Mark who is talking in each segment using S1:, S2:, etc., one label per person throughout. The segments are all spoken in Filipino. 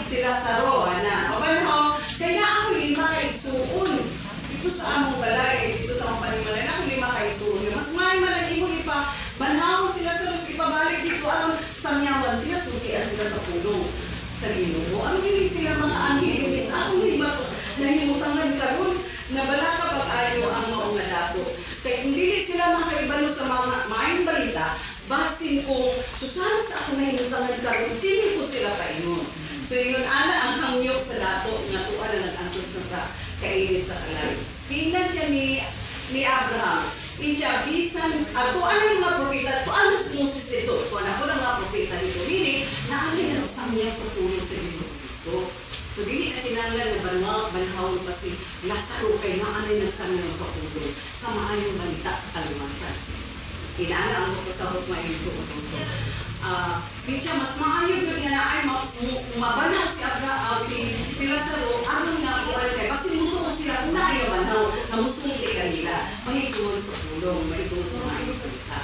S1: sila sa roa na. O banhaw, kaya ako lima kay suon. Dito sa among balay, dito sa among panimalay, ako lima kay suon. Mas may malagi mo ipa, banhaw sila sa roa, ipabalik dito, alam, samyawan sila, sukian sila sa puno. Sa Ginoo. Ano hindi sila mga anghel? Sa akong lima ko, nahimutangan karon na bala ka pag-ayo ang maong nadato. Kaya hindi sila makaibalo sa mga maayong balita, basin kung susana sa akong nahimutangan karon, hindi ko sila kainon. So yun, ana ang hamyok sa dato nga tuwa na nag-antos na sa kainit sa kalay. Tingnan siya ni Abraham. Insya bisan, ato ano yung mga propeta, ato ano si Moses ito, ato ano lang mga propeta dito, hindi, naangin na samya sa tulong sa dito. So, hindi na tinanglan na banhaw kasi Lazaro kay naanay ng samya sa tulong, sa maayong balita sa kalumasan. Inaana ang magpasahot mga Iso. Hindi siya, mas maayong yun nga na ay mabanaw si Lazaro, anong nga buwan kay, kasi muto ko sila, kung na ayaw manaw, namusunod kanila, mahitulong sa pulong, mahitulong sa mga balita.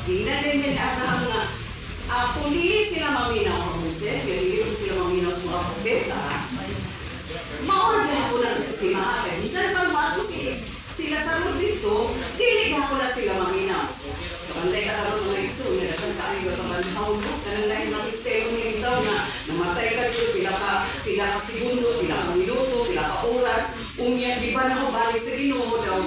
S1: Tingnan din Abraham nga, kung hindi sila maminaw ang Moses, hindi ko sila maminaw sa mga propeta, maurag na ako lang sa simaha. Bisan pag maato si Lazaro dito, dili na ako na sila maminaw. Kapanday ka karoon mga Iso, nilagyan ka ay kamanhaw mo, kanang lain ng istero niya itaw na namatay ka dito, pila ka segundo, pila ka minuto, pila ka oras, di ba na ako balik sa Ginoo daw,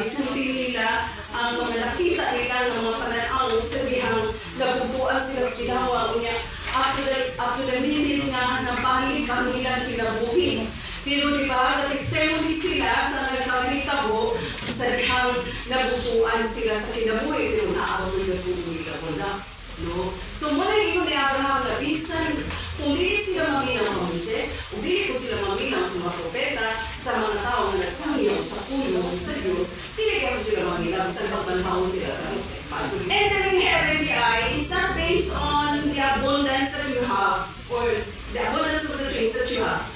S1: gisulti nila ang mga nakita nila ng mga pananaw sa dihang nabubuan sila sa ginawa niya after the minute nga nabalik ang ilang kinabuhi. Pero di ba, testimony sila sa nagkakitabo sa dihang nabubuan sila sa kinabuhi, pero naabot yung nila na. No? So, muna yung ni Abraham na bisan, kung hindi sila maminaw ng Moses, kung hindi ko sila maminaw sa mga propeta, sa mga tao na nagsamyaw sa puno sa Diyos, hindi ko sila maminaw sa pagbanhaw sila sa Moses. Entering heaven, the eye is not based on the abundance that you have, or the abundance of the things that you have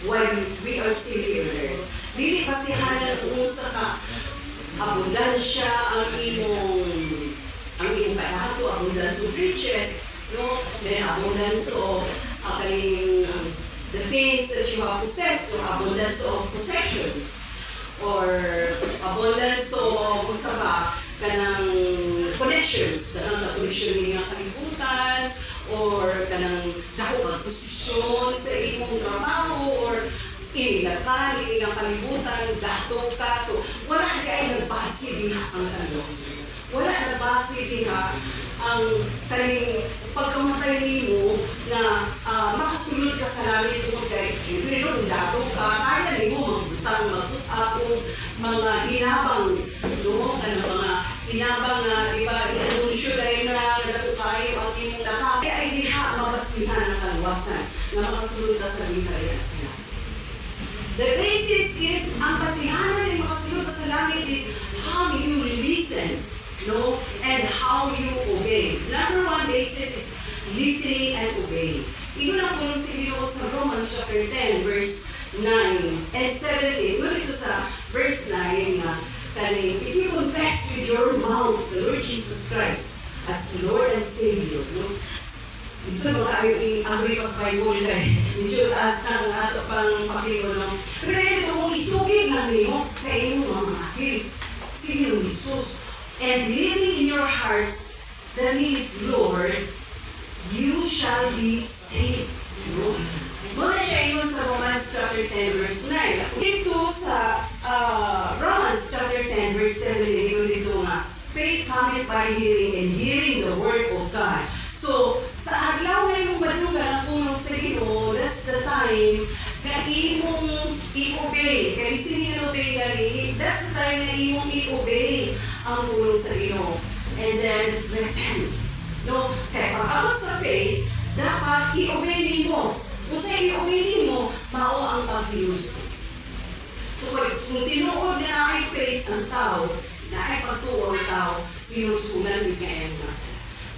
S1: when we are still here. Dili pasihanan kung sa abundansya ang imong kadato, abundance of riches, no? Then abundance of the things that you have possessed, or abundance of possessions, or abundance of kanang connections, kanang na-connection niya kalibutan, or kanang dako ang posisyon sa imong trabaho, or inilakan, ilang kalibutan, dato ka. So, wala kayo nagbase din ang Diyos. Wala nagbase din ang kaning pagkamatay nimo na makasulod ka sa langit mo kay pero dato ka, kaya nimo magbutang mag-utapong mga hinabang, no? Mga hinabang na iba, i-anunsyo dahil na dato kayo ang imong data. Kaya ay diha mabasihan ang kaluwasan na makasulod ka sa bintaya sa langit. The basis is, ang basihanan ng makasulod ka sa langit is how you listen, no? And how you obey. Number one basis is listening and obeying. Ito na po si Ginoo sa Romans chapter 10, verse 9 and 17. Ngunit ito sa verse 9 na kaning, if you confess with your mouth the Lord Jesus Christ as Lord and Savior, no? Gusto mo tayo i-agree pa sa Bible kay medyo taas na ang ato pang pakilo, no? Pero ito, kung isugin lang mo sa inyo mga akhil, sige ng Jesus, and believing in your heart that He is Lord, you shall be saved. No? Muna siya yun sa Romans chapter 10 verse 9. Dito sa Romans chapter 10 verse 7, dito nga, faith cometh by hearing, and hearing the word of God. So, sa adlaw na yung madlugan ang punong sa Ginoo, that's the time na imong i-obey. Kaya sinilobey gali, that's the time na imong i-obey ang punong sa Ginoo. And then, repent. No? Kaya pag-abot sa faith, dapat i-obey mo. Kung sa i-obey mo, mao ang pag-iluso. So, kung tinuod na ay faith ang tao, na ay pagtuo ang tao, ilusunan din kaya yung nasa.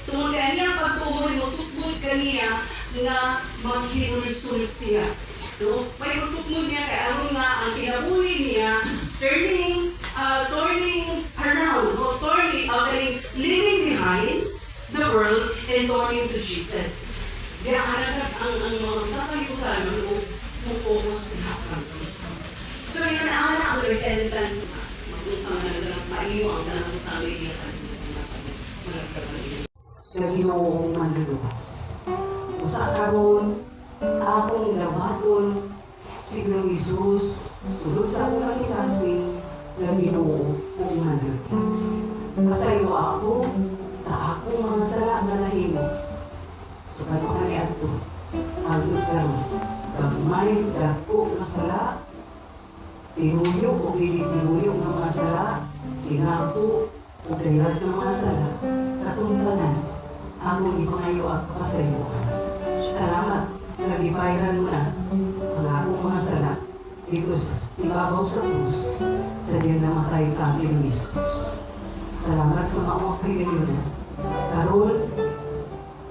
S1: Tungkol kaniya pagtumoy mo, tutbod kaniya nga mag-hinulsul siya. No? May tutbod niya kaya ano nga ang kinabuhi niya, turning around, no? Living behind the world and turning to Jesus. Kaya ang mga kakalimutan ng focus na ang Kristo. So yan ang repentance na mag-usang na maiyo ang dalang utali yan.
S2: Naginoong manluluwas. Sa karon, akong labaton, Signong Isus, sulod sa akong kasing-kasing, naginoong manluluwas. Masayo ako sa akong mga sala na nahimo. So, kano kami ato, hagod karon, gamay, dako na sala, tinuyo o tinuyo ng mga sala, tinako o dayag ng mga sala, katungkanan, akong ipangayo at pasayo. Salamat, nag-ipairan mo na ang akong mga sala, because ibabaw sa krus, sa din namatay kami ng Isus. Salamat sa mga kailangan. Karon,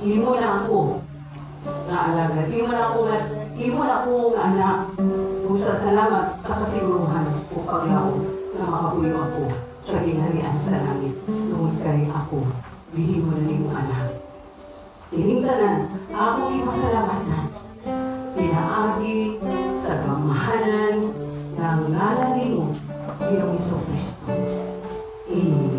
S2: imo na ako nga alagad. Imo na ako nga anak. Usa salamat sa kasiguruhan o paglaon na makabuyo ako sa ginharian sa langit. Tungod kay ako, bihin mo na nimo anak. Tiningtanan, ako ipasalamatan. Pinaagi sa gamahanan ng ngalan nimo, Ginoong Kristo. Amen.